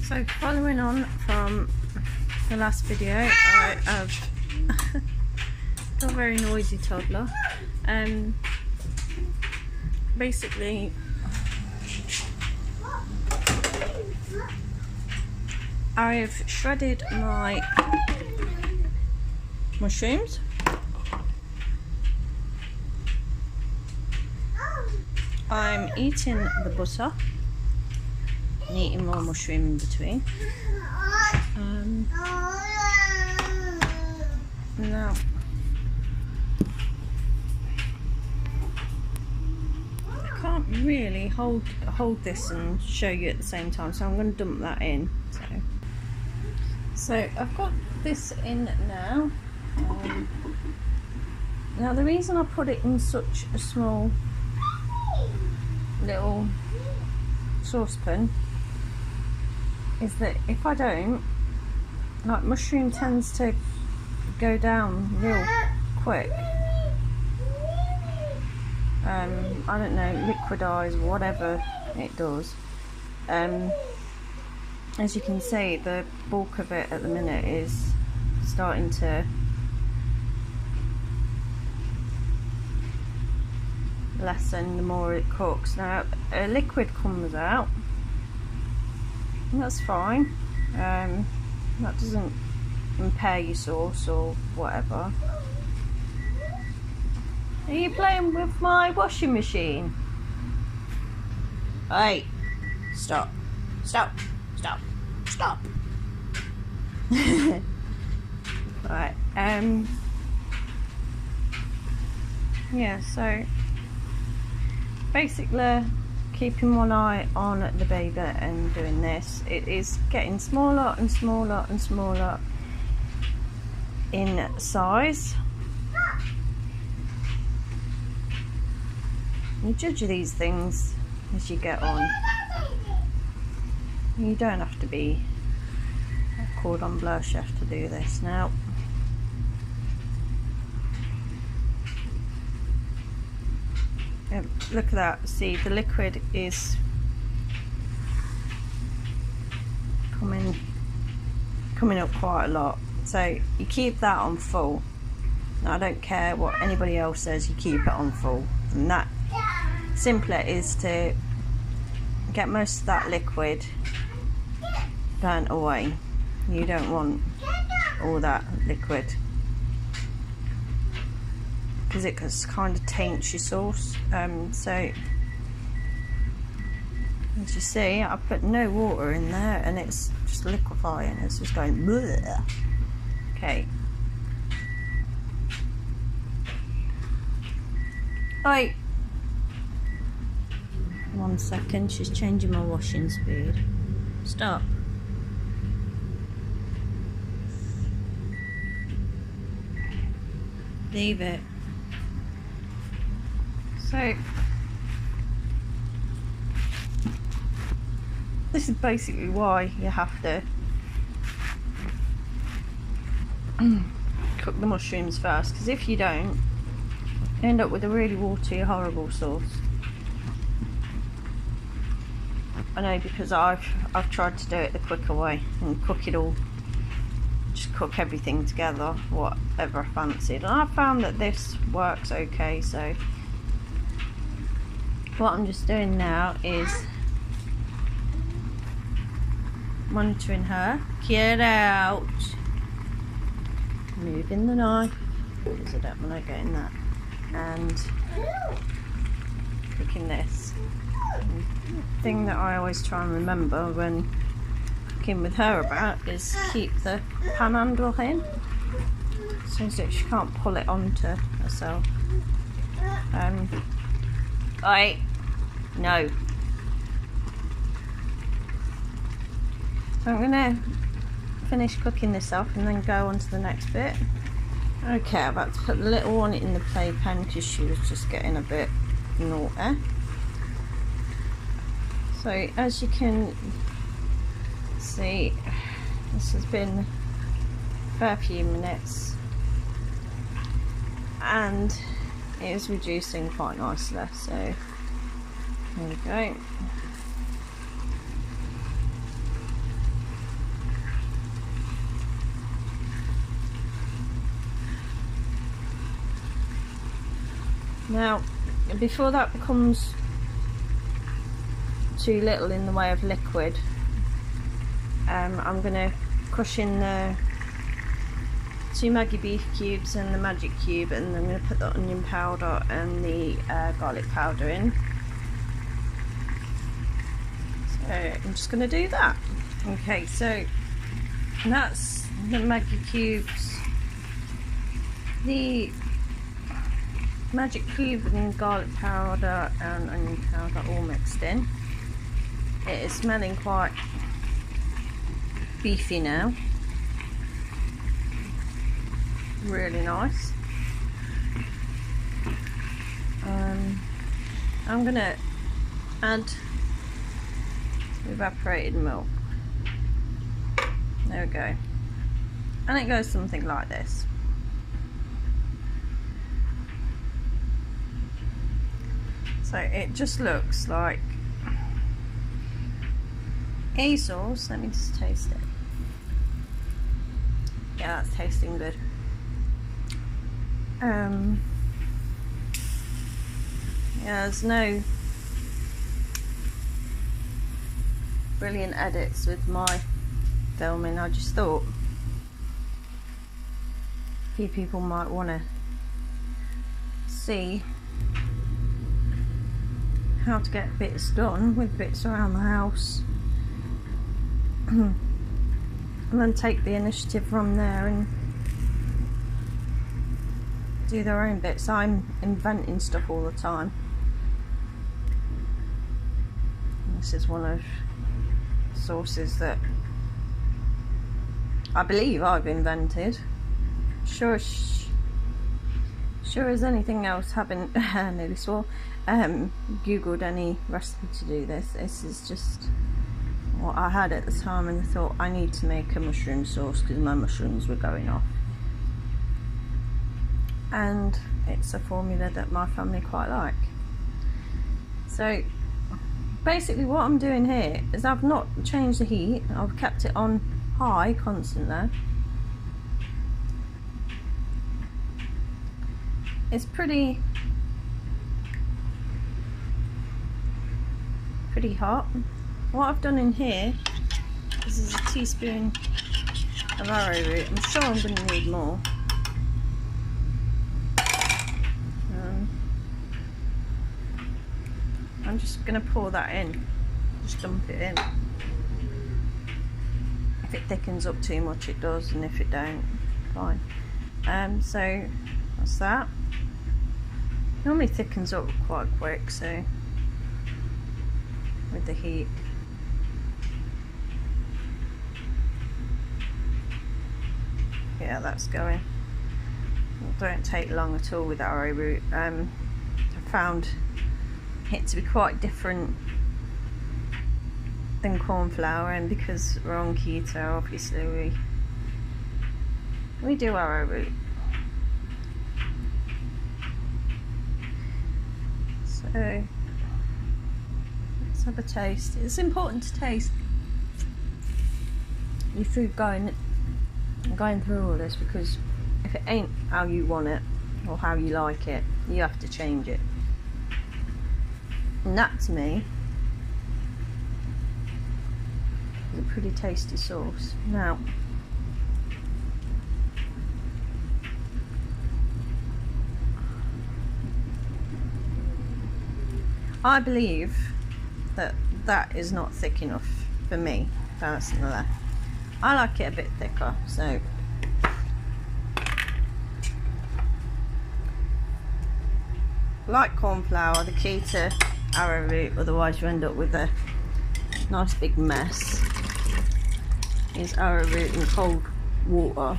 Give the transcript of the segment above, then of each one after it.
So following on from the last video, I have got a very noisy toddler. Basically, I've shredded my mushrooms. I'm eating the butter and eating more mushroom in between. Now, I can't really hold this and show you at the same time, so I'm going to dump that in. So I've got this in now. Now the reason I put it in such a small little saucepan is that if I don't, like, mushroom tends to go down real quick. I don't know, liquidize, whatever it does. As you can see, the bulk of it at the minute is starting to lessen the more it cooks. Now a liquid comes out, and that's fine. That doesn't impair your sauce or whatever. Are you playing with my washing machine? Hey, stop, stop, stop, stop. Right, yeah, so basically keeping one eye on the baby and doing this. It is getting smaller and smaller and smaller in size. You judge these things as you get on. You don't have to be a cordon bleu chef to do this. Now, look at that. See, the liquid is coming up quite a lot. So you keep that on full. Now, I don't care what anybody else says, you keep it on full. And that simpler is to get most of that liquid burnt away. You don't want all that liquid, because it kind of taints your sauce. So as you see, I put no water in there and it's just liquefying. It's just going bleh. Okay. Oi. 1 second, she's changing my washing speed. Stop. Leave it. So this is basically why you have to cook the mushrooms first, because if you don't, you end up with a really watery, horrible sauce. I know, because I've tried to do it the quicker way and cook it all, just cook everything together, whatever I fancied, and I found that this works okay. So what I'm just doing now is monitoring her. Get out. Moving the knife, because I don't want to get in that, and cooking this. And the thing that I always try and remember when cooking with her about is keep the pan handle in, so that she can't pull it onto herself. No. So I'm gonna finish cooking this up and then go on to the next bit. Okay, I'm about to put the little one in the playpen because she was just getting a bit naughty. So as you can see, this has been a fair few minutes and it is reducing quite nicely. So there we go. Now, before that becomes too little in the way of liquid, I'm going to crush in the 2 Maggi beef cubes and the magic cube, and I'm going to put the onion powder and the garlic powder in. So I'm just going to do that. Okay, so that's the Maggi cubes, the magic cube and garlic powder and onion powder all mixed in. It is smelling quite beefy now. Really nice. I'm going to add evaporated milk. There we go. And it goes something like this. So it just looks like a sauce. Let me just taste it. Yeah, that's tasting good. Yeah, there's no brilliant edits with my filming. I just thought a few people might want to see how to get bits done with bits around the house and then take the initiative from there and do their own bits. I'm inventing stuff all the time. This is one of the sauces that I believe I've invented. Sure as anything else, haven't nearly swore, googled any recipe to do this. This is just what I had at the time, and I thought I need to make a mushroom sauce because my mushrooms were going off. And it's a formula that my family quite like. So basically what I'm doing here is I've not changed the heat. I've kept it on high constantly. It's pretty hot. What I've done in here, this is a teaspoon of arrowroot. I'm sure I'm going to need more. I'm just going to pour that in, just dump it in. If it thickens up too much it does, and if it don't, fine. So that's that. Normally thickens up quite quick, so with the heat. Yeah, that's going. It don't take long at all with arrowroot. I found it to be quite different than corn flour, and because we're on keto, obviously we do arrowroot. So let's have a taste. It's important to taste your food going through all this, because if it ain't how you want it or how you like it, you have to change it. And that to me is a pretty tasty sauce. Now, I believe that that is not thick enough for me personally. I like it a bit thicker, so like corn flour, the key to arrowroot, otherwise you end up with a nice big mess, is arrowroot in cold water,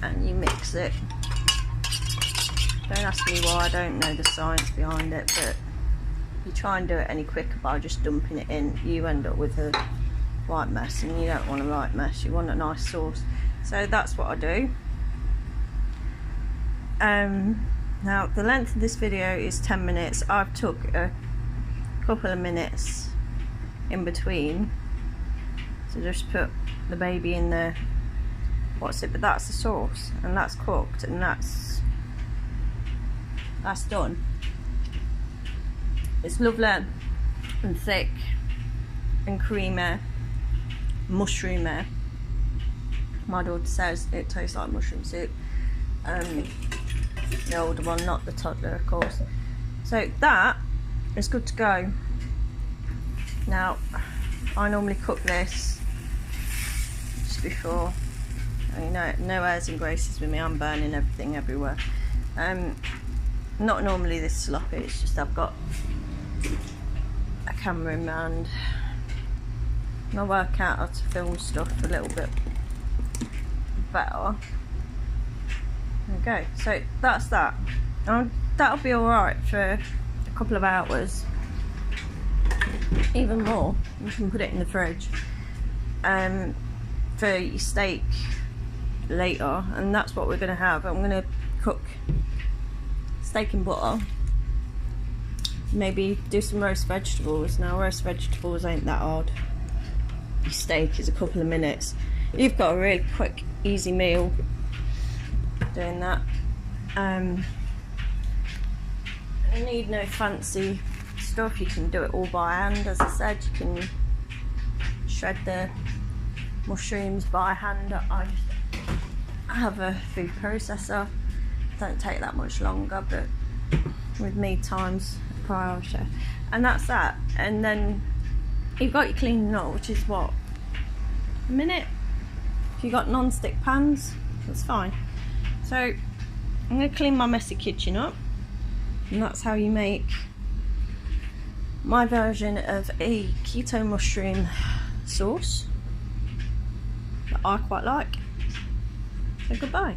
and you mix it. Don't ask me why, I don't know the science behind it, but you try and do it any quicker by just dumping it in, you end up with a white mess, and you don't want a white mess, you want a nice sauce. So that's what I do. Now the length of this video is 10 minutes. I've took a couple of minutes in between to just put the baby in the but that's the sauce, and that's cooked, and that's that's done. It's lovely and thick and creamy, mushroomy. My daughter says it tastes like mushroom soup. The older one, not the toddler, of course. So that is good to go. Now, I normally cook this just before. You know, no airs and graces with me. I'm burning everything everywhere. Not normally this sloppy. It's just I've got a camera in my hand. I work out how to film stuff a little bit better. There we go. So that's that. That'll be alright for a couple of hours. Even more. You can put it in the fridge. For your steak later, and that's what we're going to have. I'm going to cook steak and butter, maybe do some roast vegetables. Now roast vegetables ain't that hard. Your steak is a couple of minutes. You've got a really quick easy meal doing that. You need no fancy stuff. You can do it all by hand. As I said, you can shred the mushrooms by hand. I have a food processor. Don't take that much longer, but with me, time's a priority. And that's that. And then you've got your cleaning up, which is what, a minute. If you've got non-stick pans, that's fine. So I'm going to clean my messy kitchen up, and that's how you make my version of a keto mushroom sauce that I quite like. So goodbye.